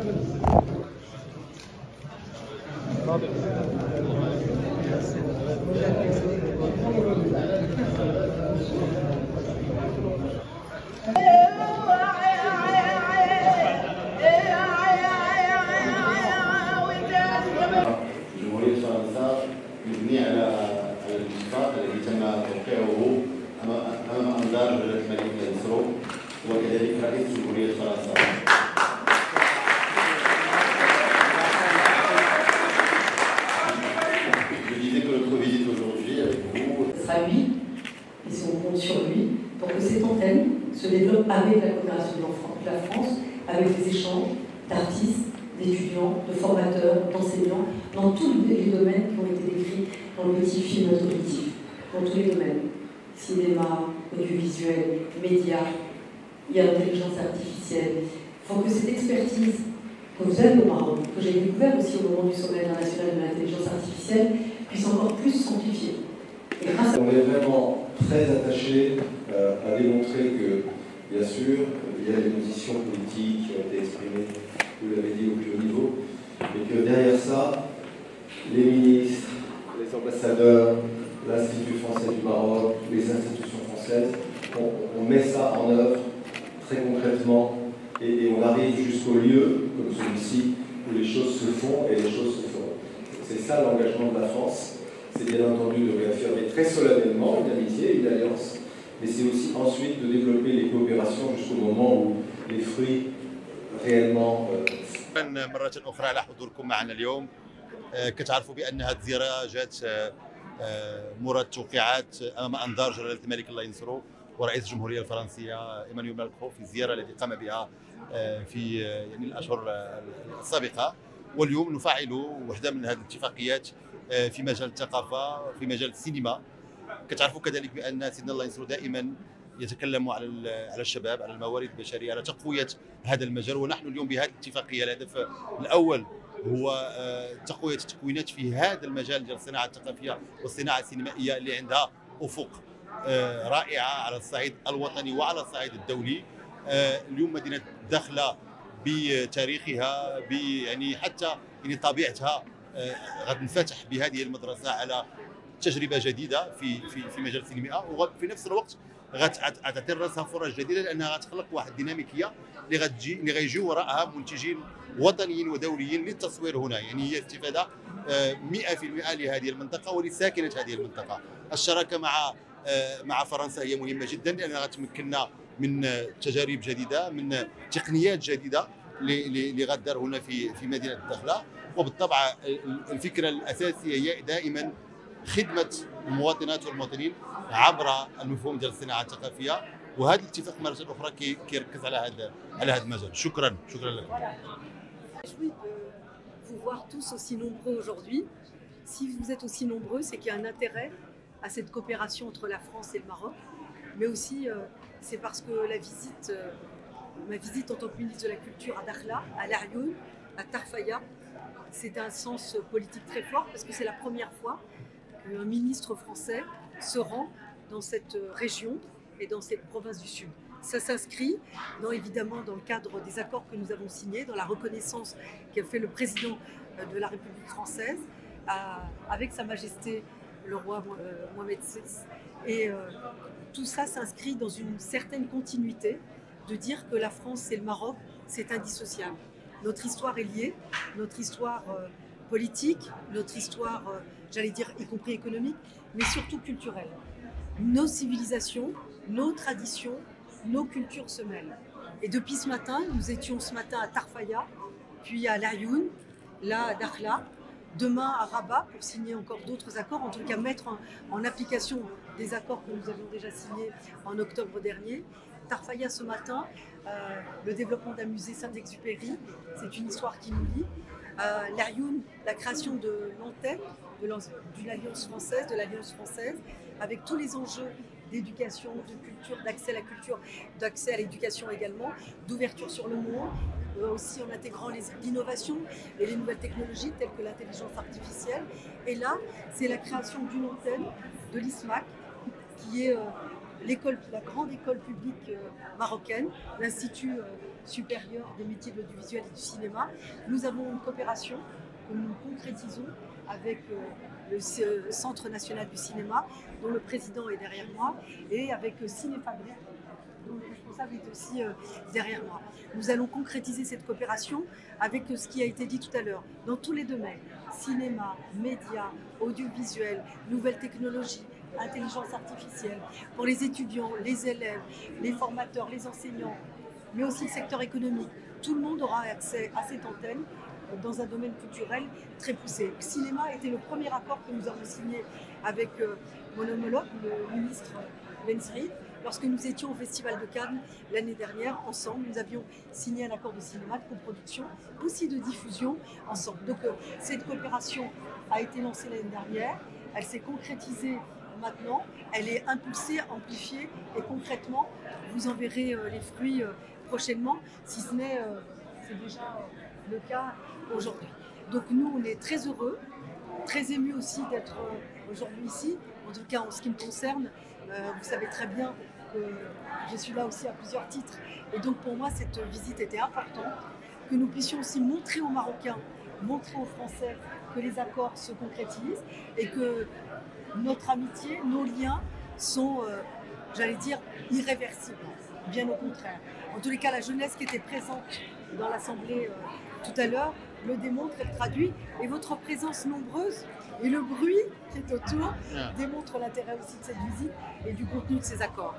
جمهورية فرنسا مبني على الاتفاق الذي تم توقيعه أمام أنظار جلالة الملك نيسرو وكذلك رئيس جمهورية فرنسا. Je disais que notre visite aujourd'hui avec vous. Ce sera lui, et si on compte sur lui, pour que cette antenne se développe avec la coopération de la France, avec des échanges d'artistes, d'étudiants, de formateurs, d'enseignants, dans tous les domaines qui ont été décrits dans le petit film introductif, dans tous les domaines. Cinéma, audiovisuel, médias, il y a l'intelligence artificielle. Il faut que cette expertise que vous avez au Maroc, que j'ai découvert aussi au moment du sommet international de l'intelligence artificielle, puisse encore plus s'amplifier. On est vraiment très attaché à démontrer que, bien sûr, il y a des positions politiques qui ont été exprimées, vous l'avez dit, au plus haut niveau, mais que derrière ça, les ministres, les ambassadeurs, l'Institut français du Maroc, les institutions françaises, on met ça en œuvre très concrètement et on arrive jusqu'au lieu, comme celui-ci, où les choses se font et les choses se font. C'est ça l'engagement de la France. C'est bien entendu de réaffirmer très solennellement une amitié, une alliance, mais c'est aussi ensuite de développer les coopérations jusqu'au moment où les fruits réellement. مرة أخرى على حضوركم معنا اليوم. كتعرفوا بأن هذه الزيارة جات مراد توقيعات أمام أنظار جلالة الملك الله ينصرو ورئيس الجمهورية الفرنسية إيمانويل ماكرون في الزيارة التي قام بها في يعني الأشهر السابقة، واليوم نفعل واحدة من هذه الاتفاقيات في مجال الثقافة، في مجال السينما. كتعرفوا كذلك بأن سيدنا الله ينصرو دائما يتكلم على الشباب، على الموارد البشرية، على تقوية هذا المجال، ونحن اليوم بهذه الاتفاقية الهدف الأول هو تقوية التكوينات في هذا المجال ديال الصناعة الثقافية والصناعة السينمائية اللي عندها أفق رائعة على الصعيد الوطني وعلى الصعيد الدولي. اليوم مدينة داخلة بتاريخها يعني حتى يعني طبيعتها غتنفتح بهذه المدرسة على تجربة جديدة في مجال السينما، وفي نفس الوقت غتعطي راسها فرص جديده لانها غتخلق واحد الديناميكيه اللي غيجيو وراءها منتجين وطنيين ودوليين للتصوير هنا. يعني هي استفاده 100% لهذه المنطقه ولساكنه هذه المنطقه. الشراكه مع فرنسا هي مهمه جدا لانها غتمكننا من تجارب جديده، من تقنيات جديده اللي غدار هنا في مدينه الداخله. وبالطبع الفكره الاساسيه هي دائما خدمة المواطنات والمواطنين عبر المفهوم ديال الصناعة الثقافية، وهذا الاتفاق مرة أخرى كيركز على هذا المجال. شكرا لكم. Vous voir tous aussi nombreux aujourd'hui. Si vous êtes aussi nombreux, c'est qu'il y a un intérêt à cette coopération entre la France et le Maroc, mais aussi c'est parce que ma visite en tant que ministre de la Culture à Dakhla, à Laayoune, à Tarfaya, c'est un sens politique très fort parce que c'est la première fois qu'un ministre français se rend dans cette région et dans cette province du Sud. Ça s'inscrit évidemment dans le cadre des accords que nous avons signés, dans la reconnaissance qu'a fait le président de la République française avec Sa Majesté le roi Mohamed VI. Et tout ça s'inscrit dans une certaine continuité de dire que la France et le Maroc, c'est indissociable. Notre histoire est liée, notre histoire politique, notre histoire, j'allais dire, y compris économique, mais surtout culturelle. Nos civilisations, nos traditions, nos cultures se mêlent. Et depuis ce matin, nous étions ce matin à Tarfaya, puis à Laayoune, là à Dakhla, demain à Rabat pour signer encore d'autres accords, en tout cas mettre en application des accords que nous avions déjà signés en octobre dernier. Tarfaya ce matin, le développement d'un musée Saint-Exupéry, c'est une histoire qui nous lie. Laayoune, la création de l'antenne d'une alliance française, de l'Alliance française, avec tous les enjeux d'éducation, de culture, d'accès à la culture, d'accès à l'éducation également, d'ouverture sur le monde, aussi en intégrant l'innovation et les nouvelles technologies telles que l'intelligence artificielle. Et là, c'est la création d'une antenne de l'ISMAC qui est la grande école publique marocaine, l'Institut supérieur des métiers de l'audiovisuel et du cinéma. Nous avons une coopération que nous concrétisons avec le Centre national du cinéma, dont le président est derrière moi, et avec Cinéfabrique, dont le responsable est aussi derrière moi. Nous allons concrétiser cette coopération avec ce qui a été dit tout à l'heure, dans tous les domaines, cinéma, médias, audiovisuel, nouvelles technologies, intelligence artificielle, pour les étudiants, les élèves, les formateurs, les enseignants, mais aussi le secteur économique. Tout le monde aura accès à cette antenne dans un domaine culturel très poussé. Le cinéma était le premier accord que nous avons signé avec mon homologue, le ministre Ben Saïd. Lorsque nous étions au Festival de Cannes l'année dernière, ensemble, nous avions signé un accord de cinéma, de coproduction, aussi de diffusion ensemble. Donc cette coopération a été lancée l'année dernière, elle s'est concrétisée maintenant, elle est impulsée, amplifiée et concrètement, vous en verrez les fruits prochainement, si ce n'est, c'est déjà le cas aujourd'hui. Donc nous, on est très heureux, très émus aussi d'être aujourd'hui ici, en tout cas en ce qui me concerne. Vous savez très bien que je suis là aussi à plusieurs titres. Et donc pour moi, cette visite était importante, que nous puissions aussi montrer aux Marocains, montrer aux Français que les accords se concrétisent et que notre amitié, nos liens sont, j'allais dire, irréversibles. Bien au contraire. En tous les cas, la jeunesse qui était présente dans l'Assemblée tout à l'heure le démontre et le traduit. Et votre présence nombreuse et le bruit qui est autour démontrent l'intérêt aussi de cette visite et du contenu de ces accords.